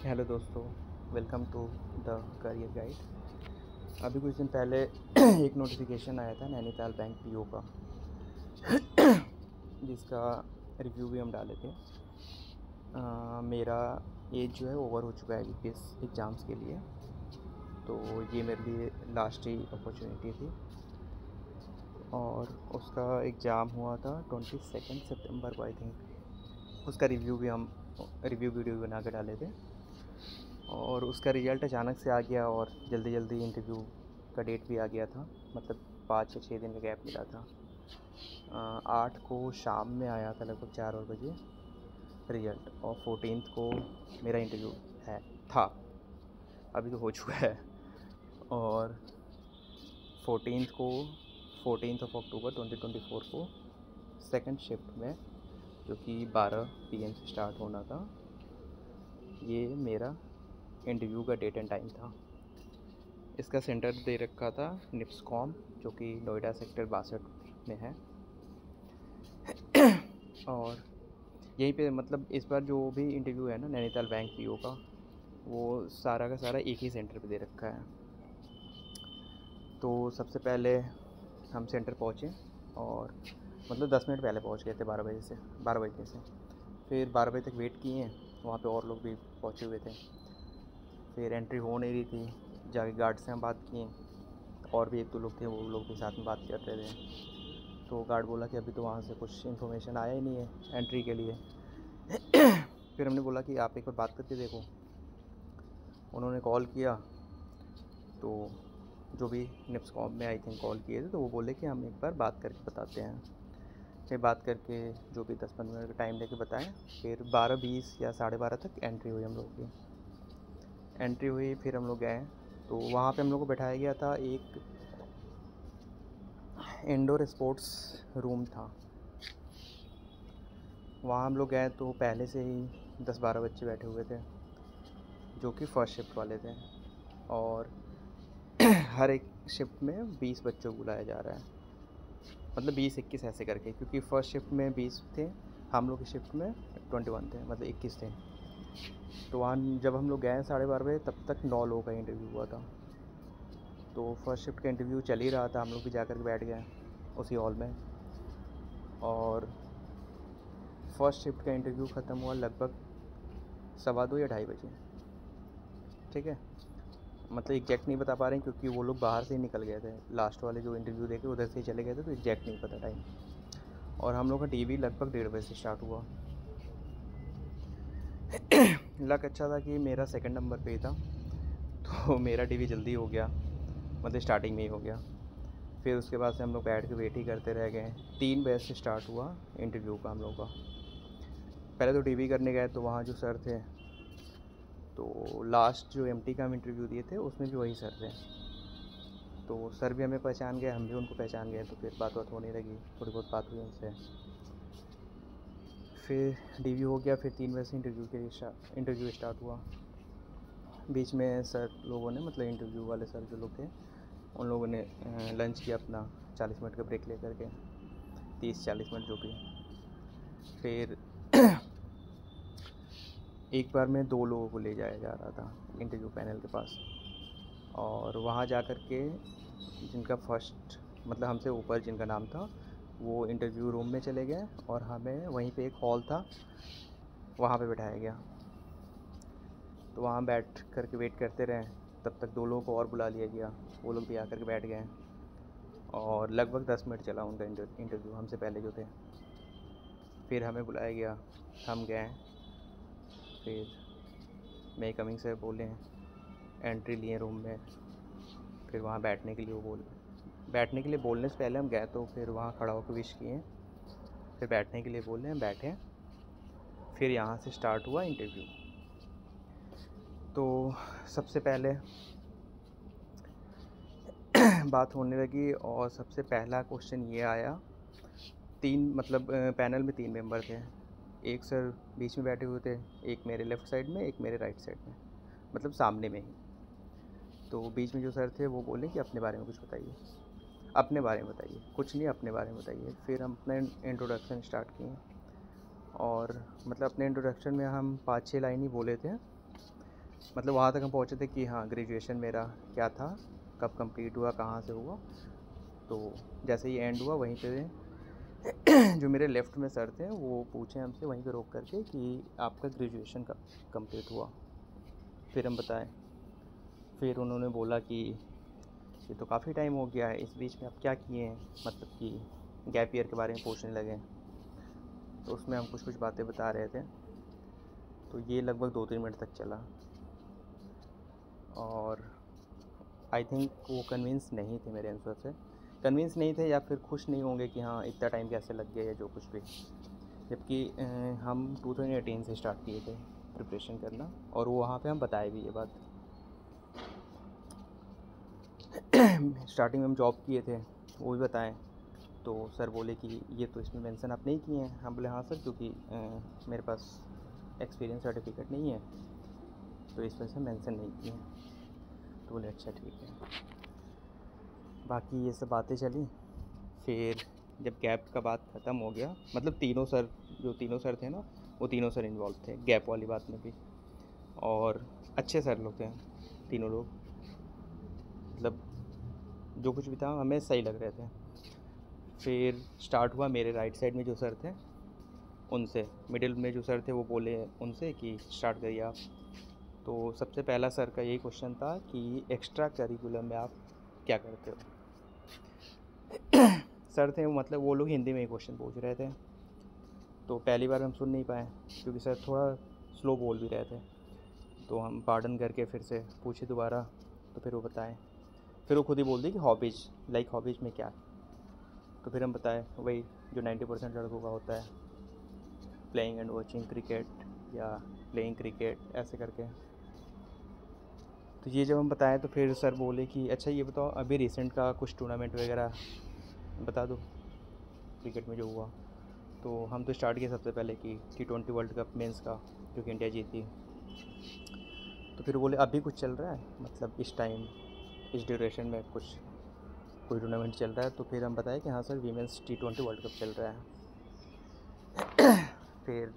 Hello दोस्तों, welcome to the career guide. अभी कुछ दिन पहले एक नोटिफिकेशन आया था नैनीताल बैंक पीओ का, जिसका रिव्यू भी हम डाले थे। मेरा एज जो है ओवर हो चुका है यूपीएस एग्ज़ाम्स के लिए, तो ये मेरे लिए लास्ट ही अपॉर्चुनिटी थी। और उसका एग्ज़ाम हुआ था 22 सितंबर को, आई थिंक। उसका रिव्यू भी हम रिव्यू वीडियो बना के डाले थे, और उसका रिज़ल्ट अचानक से आ गया और जल्दी जल्दी इंटरव्यू का डेट भी आ गया था। मतलब 5 या 6 दिन का गैप मिला था। 8 को शाम में आया था, लगभग 4 और बजे रिज़ल्ट, और 14 को मेरा इंटरव्यू है था। अभी तो हो चुका है। और 14 को 14 अक्टूबर 2024 को सेकंड शिफ्ट में, जो कि 12 PM से स्टार्ट होना था, ये मेरा इंटरव्यू का डेट एंड टाइम था। इसका सेंटर दे रखा था निप्सकॉम, जो कि नोएडा सेक्टर 62 में है। और यहीं पे मतलब इस बार जो भी इंटरव्यू है ना नैनीताल बैंक पीओ का, वो सारा का सारा एक ही सेंटर पे दे रखा है। तो सबसे पहले हम सेंटर पहुँचे, और मतलब 10 मिनट पहले पहुँच गए थे, 12 बजे से। फिर 12 बजे तक वेट किए, वहाँ पे और लोग भी पहुँचे हुए थे। फिर एंट्री हो नहीं रही थी, जाके गार्ड से हम बात किए, और भी 1-2 लोग थे, वो लोग भी साथ में बात कर रहे थे। तो गार्ड बोला कि अभी तो वहाँ से कुछ इन्फॉर्मेशन आया ही नहीं है एंट्री के लिए। फिर हमने बोला कि आप एक बार बात करके देखो। उन्होंने कॉल किया, तो जो भी निप्सकॉम में आई थिंक कॉल किए थे, तो वो बोले कि हम एक बार बात करके बताते हैं। फिर बात करके जो भी 10-15 मिनट का टाइम लेके बताएं। फिर 12:20 या 12:30 तक एंट्री हुई हम लोग की। एंट्री हुई, फिर हम लोग गए, तो वहाँ पे हम लोग को बैठाया गया था। एक इंडोर स्पोर्ट्स रूम था, वहाँ हम लोग गए तो पहले से ही 10-12 बच्चे बैठे हुए थे, जो कि फ़र्स्ट शिफ्ट वाले थे। और हर एक शिफ्ट में 20 बच्चों को बुलाया जा रहा है, मतलब 20-21 ऐसे करके, क्योंकि फ़र्स्ट शिफ्ट में 20 थे, हम लोग की शिफ्ट में 21 थे, मतलब 21 थे। तो वहाँ जब हम लोग गए 12:30 बजे, तब तक 9 लोगों का इंटरव्यू हुआ था। तो फर्स्ट शिफ्ट का इंटरव्यू चल ही रहा था, हम लोग भी जा कर के बैठ गए उसी हॉल में। और फर्स्ट शिफ्ट का इंटरव्यू ख़त्म हुआ लगभग 2:15 या 2:30 बजे। ठीक है, मतलब एग्जैक्ट नहीं बता पा रहे हैं, क्योंकि वो लोग बाहर से ही निकल गए थे, लास्ट वाले जो इंटरव्यू देके उधर से ही चले गए थे, तो एग्जैक्ट नहीं पता टाइम। और हम लोग का टीवी लगभग 1:30 बजे से स्टार्ट हुआ। लक अच्छा था कि मेरा सेकंड नंबर पे ही था, तो मेरा टीवी जल्दी हो गया, मतलब स्टार्टिंग में ही हो गया। फिर उसके बाद से हम लोग बैठ के वेट ही करते रह गए। 3 बजे से स्टार्ट हुआ इंटरव्यू का हम लोग का। पहले तो टीवी करने गए, तो वहाँ जो सर थे, तो लास्ट जो एमटी का हम इंटरव्यू दिए थे, उसमें भी वही सर थे। तो सर भी हमें पहचान गए, हम भी उनको पहचान गए, तो फिर बात होने लगी, थोड़ी बहुत बात हुई उनसे। फिर डीवी हो गया, फिर 3 बजे से इंटरव्यू स्टार्ट हुआ। बीच में सर लोगों ने, मतलब इंटरव्यू वाले सर जो लोग थे, उन लोगों ने लंच किया अपना, 40 मिनट का ब्रेक ले करके, 30-40 मिनट जो भी। फिर एक बार में 2 लोगों को ले जाया जा रहा था इंटरव्यू पैनल के पास, और वहाँ जा कर के जिनका फर्स्ट, मतलब हमसे ऊपर जिनका नाम था, वो इंटरव्यू रूम में चले गए, और हमें वहीं पे एक हॉल था, वहाँ पे बैठाया गया। तो वहाँ बैठ कर के वेट करते रहे, तब तक 2 लोगों को और बुला लिया गया, वो लोग भी आकर के बैठ गए, और लगभग 10 मिनट चला उनका इंटरव्यू, हमसे पहले जो थे। फिर हमें बुलाया गया, हम गए। फिर मे कमिंग से बोले, एंट्री लिए रूम में। फिर वहाँ बैठने के लिए बैठने के लिए बोलने से पहले हम गए, तो फिर वहाँ खड़ा होकर विश किए। फिर बैठने के लिए बोले, हम बैठे। फिर यहाँ से स्टार्ट हुआ इंटरव्यू। तो सबसे पहले बात होने लगी, और सबसे पहला क्वेश्चन ये आया। 3, मतलब पैनल में 3 मेंबर थे। एक सर बीच में बैठे हुए थे, एक मेरे लेफ़्ट साइड में, एक मेरे राइट साइड में, मतलब सामने में ही। तो बीच में जो सर थे, वो बोले कि अपने बारे में कुछ बताइए, अपने बारे में बताइए, कुछ नहीं, अपने बारे में बताइए। फिर हम अपना इंट्रोडक्शन स्टार्ट किए, और मतलब अपने इंट्रोडक्शन में हम 5-6 लाइन ही बोले थे, मतलब वहाँ तक हम पहुँचे थे कि हाँ ग्रेजुएशन मेरा क्या था, कब कंप्लीट हुआ, कहाँ से हुआ। तो जैसे ही एंड हुआ वहीं पे जो मेरे लेफ़्ट में सर थे वो पूछे हमसे वहीं पे रोक करके कि आपका ग्रेजुएशन कब कंप्लीट हुआ। फिर हम बताए। फिर उन्होंने बोला कि ये तो काफ़ी टाइम हो गया है, इस बीच में आप क्या किए हैं, मतलब कि गैप ईयर के बारे में पूछने लगे। तो उसमें हम कुछ बातें बता रहे थे। तो ये लगभग 2-3 मिनट तक चला और आई थिंक वो कन्विंस नहीं थे मेरे आंसर से। कन्विंस नहीं थे या फिर खुश नहीं होंगे कि हाँ इतना टाइम कैसे लग गया या जो कुछ भी। जबकि हम 2018 से स्टार्ट किए थे प्रिपरेशन करना और वो वहाँ पे हम बताए भी ये बात। स्टार्टिंग में हम जॉब किए थे वो भी बताएं। तो सर बोले कि ये तो इसमें मेंशन आप नहीं किए हैं। हम बोले हाँ सर, क्योंकि मेरे पास एक्सपीरियंस सर्टिफिकेट नहीं है तो इस वजह से मेंशन नहीं किए। तो बोले अच्छा ठीक है। बाकी ये सब बातें चली। फिर जब गैप का बात ख़त्म हो गया, मतलब तीनों सर थे ना, वो तीनों सर इन्वॉल्व थे गैप वाली बात में भी। और अच्छे सर लोग थे तीनों लोग, मतलब जो कुछ भी था हमें सही लग रहे थे। फिर स्टार्ट हुआ मेरे राइट साइड में जो सर थे उनसे। मिडिल में जो सर थे वो बोले उनसे कि स्टार्ट करिए आप। तो सबसे पहला सर का यही क्वेश्चन था कि एक्स्ट्रा करिकुलम में आप क्या करते हो। सर थे मतलब वो लोग हिंदी में ही क्वेश्चन पूछ रहे थे। तो पहली बार हम सुन नहीं पाए क्योंकि सर थोड़ा स्लो बोल भी रहे थे। तो हम पार्डन करके फिर से पूछे दोबारा। तो फिर वो बताएं। फिर वो खुद ही बोल दी कि हॉबीज़, लाइक हॉबीज़ में क्या। तो फिर हम बताएं वही जो 90% लड़कों का होता है, प्लेइंग एंड वॉचिंग क्रिकेट या प्लेइंग क्रिकेट ऐसे करके। तो ये जब हम बताएं तो फिर सर बोले कि अच्छा ये बताओ अभी रिसेंट का कुछ टूर्नामेंट वगैरह बता दो क्रिकेट में जो हुआ। तो हम तो स्टार्ट किए सबसे पहले कि T20 वर्ल्ड कप मेंस का जो कि इंडिया जीती। तो फिर बोले अभी कुछ चल रहा है, मतलब इस टाइम इस ड्यूरेशन में कोई टूर्नामेंट चल रहा है। तो फिर हम बताए कि हाँ sir women's T20 world cup चल रहा है। फिर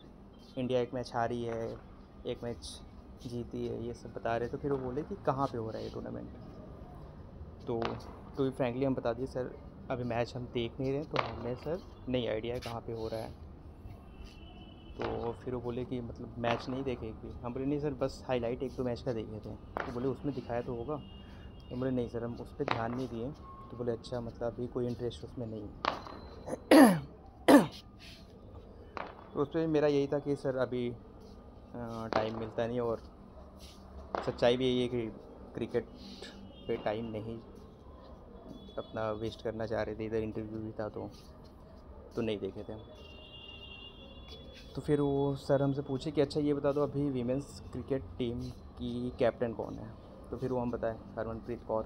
इंडिया एक मैच हारी है, एक मैच जीती है, ये सब बता रहे। तो फिर वो बोले कि कहाँ पे हो रहा है ये टूर्नामेंट। तो फ्रैंकली हम बता दिए सर अभी मैच हम देख नहीं रहे, तो हमें सर नहीं आइडिया है कहाँ पे हो रहा है। तो फिर वो बोले कि मतलब मैच नहीं देखे एक भी। हम बोले नहीं सर बस हाईलाइट 1-2 मैच का देखे थे। तो बोले उसमें दिखाया तो होगा। तो बोले नहीं सर हम उस पर ध्यान नहीं दिए। तो बोले अच्छा मतलब अभी कोई इंटरेस्ट उसमें नहीं है। तो उस पर मेरा यही था कि सर अभी टाइम मिलता नहीं, और सच्चाई भी यही है कि क्रिकेट पे टाइम नहीं अपना वेस्ट करना चाह रहे थे। इधर इंटरव्यू भी था तो नहीं देखे थे। तो फिर वो सर हमसे पूछे कि अच्छा ये बता दो अभी वीमेंस क्रिकेट टीम की कैप्टन कौन है। तो फिर वो हम बताएं हरमनप्रीत कौर।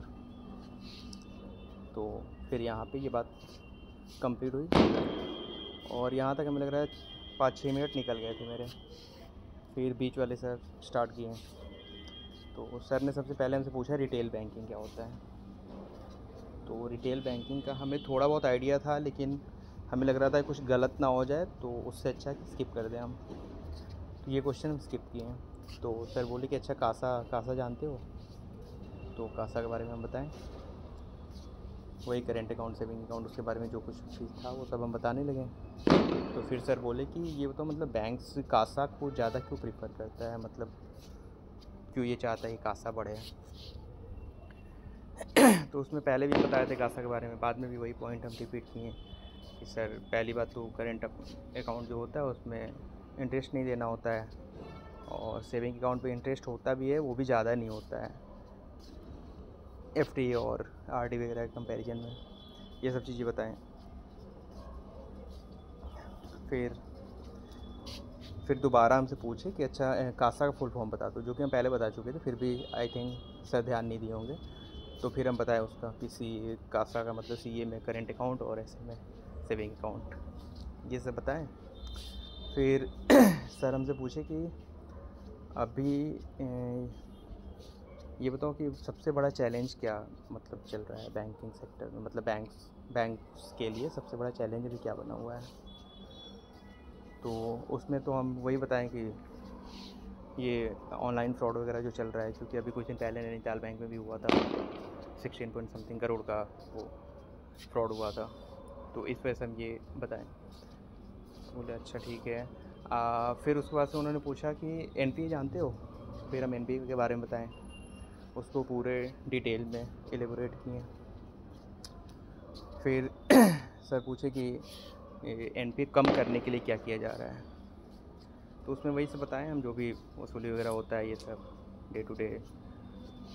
तो फिर यहाँ पे ये बात कंप्लीट हुई और यहाँ तक हमें लग रहा है 5-6 मिनट निकल गए थे मेरे। फिर बीच वाले सर स्टार्ट किए। तो सर ने सबसे पहले हमसे पूछा रिटेल बैंकिंग क्या होता है। तो रिटेल बैंकिंग का हमें थोड़ा बहुत आइडिया था, लेकिन हमें लग रहा था कुछ गलत ना हो जाए, तो उससे अच्छा कि स्किप कर दें हम। तो ये क्वेश्चन हम स्किप किए हैं। तो सर बोले कि अच्छा कासा जानते हो। तो कासा के बारे में हम बताएं। वही करेंट अकाउंट, सेविंग अकाउंट, उसके बारे में जो कुछ भी था वो सब हम बताने लगे। तो फिर सर बोले कि ये तो मतलब बैंक्स कासा को ज़्यादा क्यों प्रीफर करता है, मतलब क्यों ये चाहता है कि कासा बढ़े। तो उसमें पहले भी बताए थे कासा के बारे में, बाद में भी वही पॉइंट हम रिपीट किए कि सर पहली बात तो करेंट अकाउंट जो होता है उसमें इंटरेस्ट नहीं देना होता है, और सेविंग अकाउंट पे इंटरेस्ट होता भी है, वो भी ज़्यादा नहीं होता है FD और RD वगैरह के कंपैरिजन में। ये सब चीज़ें बताएं। फिर दोबारा हमसे पूछे कि अच्छा कासा का फुल फॉर्म बता दो, जो कि हम पहले बता चुके थे, फिर भी आई थिंक सर ध्यान नहीं दिए होंगे। तो फिर हम बताएं उसका कि कासा का मतलब CA में करेंट अकाउंट और ऐसे में सेविंग अकाउंट, ये सब बताएं। फिर सर हमसे पूछे कि अभी ये बताओ कि सबसे बड़ा चैलेंज क्या मतलब चल रहा है बैंकिंग सेक्टर में, मतलब बैंक्स के लिए सबसे बड़ा चैलेंज अभी क्या बना हुआ है। तो उसमें तो हम वही बताएं कि ये ऑनलाइन फ्रॉड वगैरह जो चल रहा है, क्योंकि अभी कुछ दिन पहले नैनीताल बैंक में भी हुआ था 16 पॉइंट समथिंग करोड़ का वो फ्रॉड हुआ था, तो इस वजह से हम ये बताएं। बोले अच्छा ठीक है। फिर उसके बाद से उन्होंने पूछा कि एनपीए जानते हो, फिर हम एनपीए के बारे में बताएं, उसको पूरे डिटेल में एलेबोरेट किए। फिर सर पूछे कि एनपीए कम करने के लिए क्या किया जा रहा है, तो उसमें वही सब बताएं हम, जो भी वसूली वगैरह होता है ये सब डे टू डे।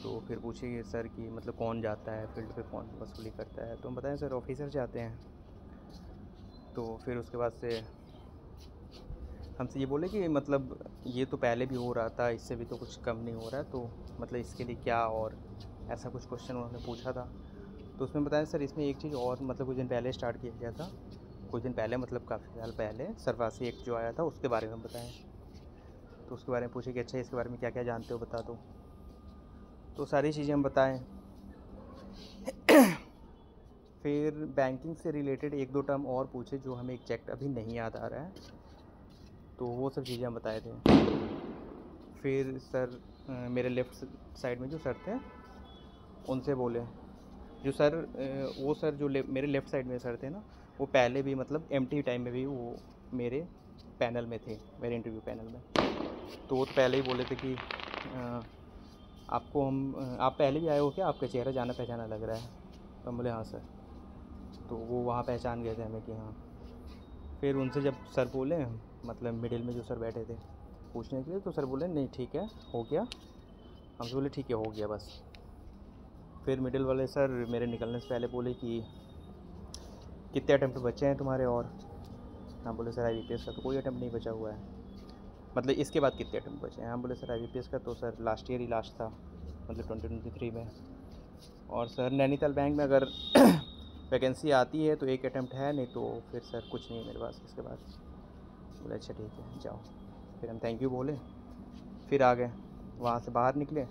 तो फिर पूछे कि सर कि मतलब कौन जाता है फील्ड पे, कौन वसूली करता है, तो हम बताएं सर ऑफिसर जाते हैं। तो फिर उसके बाद से हमसे ये बोले कि मतलब ये तो पहले भी हो रहा था, इससे भी तो कुछ कम नहीं हो रहा है, तो मतलब इसके लिए क्या, और ऐसा कुछ क्वेश्चन उन्होंने पूछा था। तो उसमें बताया सर इसमें एक चीज़ और, मतलब कुछ दिन पहले स्टार्ट किया गया था, कुछ दिन पहले मतलब काफ़ी साल पहले सरफासी एक्ट जो आया था उसके बारे में बताएं। तो उसके बारे में पूछे कि अच्छा इसके बारे में क्या क्या जानते हो बता दो, तो सारी चीज़ें हम बताएं। फिर बैंकिंग से रिलेटेड एक दो टर्म और पूछे जो हमें एग्जैक्ट अभी नहीं याद आ रहा है, तो वो सब चीज़ें हम बताए थे। फिर सर मेरे लेफ़्ट साइड में जो सर थे उनसे बोले, जो सर वो सर जो मेरे लेफ़्ट साइड में सर थे ना, वो पहले भी मतलब एमटी टाइम में भी वो मेरे पैनल में थे, मेरे इंटरव्यू पैनल में। तो वो तो पहले ही बोले थे कि आपको हम आप पहले भी आए हो क्या, आपका चेहरा जाना पहचाना लग रहा है। तो हम बोले हाँ सर। तो वो वहाँ पहचान गए थे हमें कि हाँ। फिर उनसे जब सर बोले, मतलब मिडिल में जो सर बैठे थे पूछने के लिए, तो सर बोले नहीं ठीक है हो गया। हमसे बोले ठीक है हो गया बस। फिर मिडिल वाले सर मेरे निकलने से पहले बोले कि कितने अटैम्प्ट बचे हैं तुम्हारे, और हम बोले सर IBPS का तो कोई अटैम्प्ट नहीं बचा हुआ है, मतलब इसके बाद कितने अटैम्प्ट बचे हैं। हम बोले सर IBPS का तो सर लास्ट ईयर ही लास्ट था, मतलब 2023 में। और सर नैनीताल बैंक में अगर वैकेंसी आती है तो एक अटैम्प्ट है, नहीं तो फिर सर कुछ नहीं है मेरे पास इसके बाद। बोले अच्छा ठीक है जाओ। फिर हम थैंक यू बोले, फिर आ गए। वहाँ से बाहर निकले,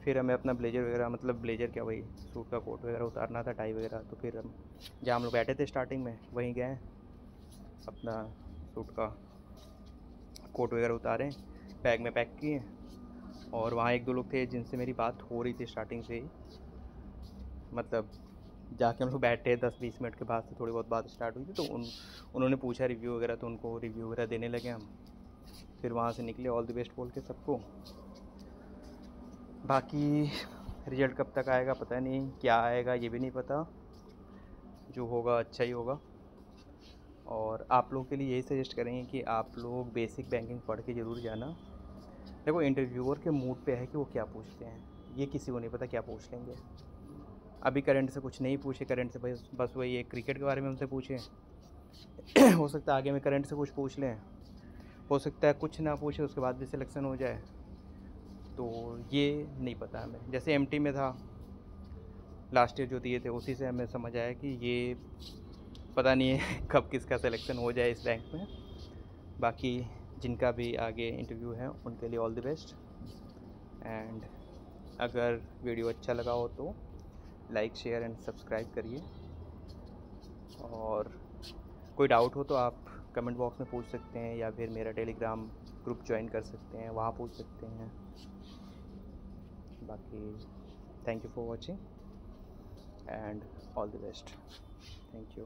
फिर हमें अपना ब्लेजर वगैरह, मतलब ब्लेजर क्या वही सूट का कोट वगैरह उतारना था, टाई वगैरह। तो फिर हम जहाँ हम लोग बैठे थे स्टार्टिंग में वहीं गए, अपना सूट का कोट वगैरह उतारे, बैग में पैक किए। और वहाँ एक दो लोग थे जिनसे मेरी बात हो रही थी स्टार्टिंग से ही, मतलब जाके हम लोग बैठे 10-20 मिनट के बाद से थोड़ी बहुत बात स्टार्ट हुई थी। तो उन्होंने पूछा रिव्यू वगैरह, तो उनको रिव्यू वगैरह देने लगे हम। फिर वहाँ से निकले ऑल द बेस्ट बोल के सबको। बाकी रिज़ल्ट कब तक आएगा पता नहीं, क्या आएगा ये भी नहीं पता, जो होगा अच्छा ही होगा। और आप लोगों के लिए यही सजेस्ट करेंगे कि आप लोग बेसिक बैंकिंग पढ़ के ज़रूर जाना। देखो इंटरव्यूअर के मूड पे है कि वो क्या पूछते हैं, ये किसी को नहीं पता क्या पूछ लेंगे। अभी करंट से कुछ नहीं पूछे, करंट से बस वही एक क्रिकेट के बारे में हमसे पूछे। हो सकता है आगे में करंट से कुछ पूछ लें, हो सकता है कुछ ना पूछे उसके बाद भी सिलेक्शन हो जाए, तो ये नहीं पता हमें। जैसे एमटी में था लास्ट ईयर जो दिए थे, उसी से हमें समझ आया कि ये पता नहीं है कब किसका सिलेक्शन हो जाए इस बैंक में। बाकी जिनका भी आगे इंटरव्यू है उनके लिए ऑल द बेस्ट। एंड अगर वीडियो अच्छा लगा हो तो लाइक शेयर एंड सब्सक्राइब करिए। और कोई डाउट हो तो आप कमेंट बॉक्स में पूछ सकते हैं, या फिर मेरा टेलीग्राम ग्रुप ज्वाइन कर सकते हैं, वहाँ पूछ सकते हैं। बाकी thank you for watching and all the best. Thank you.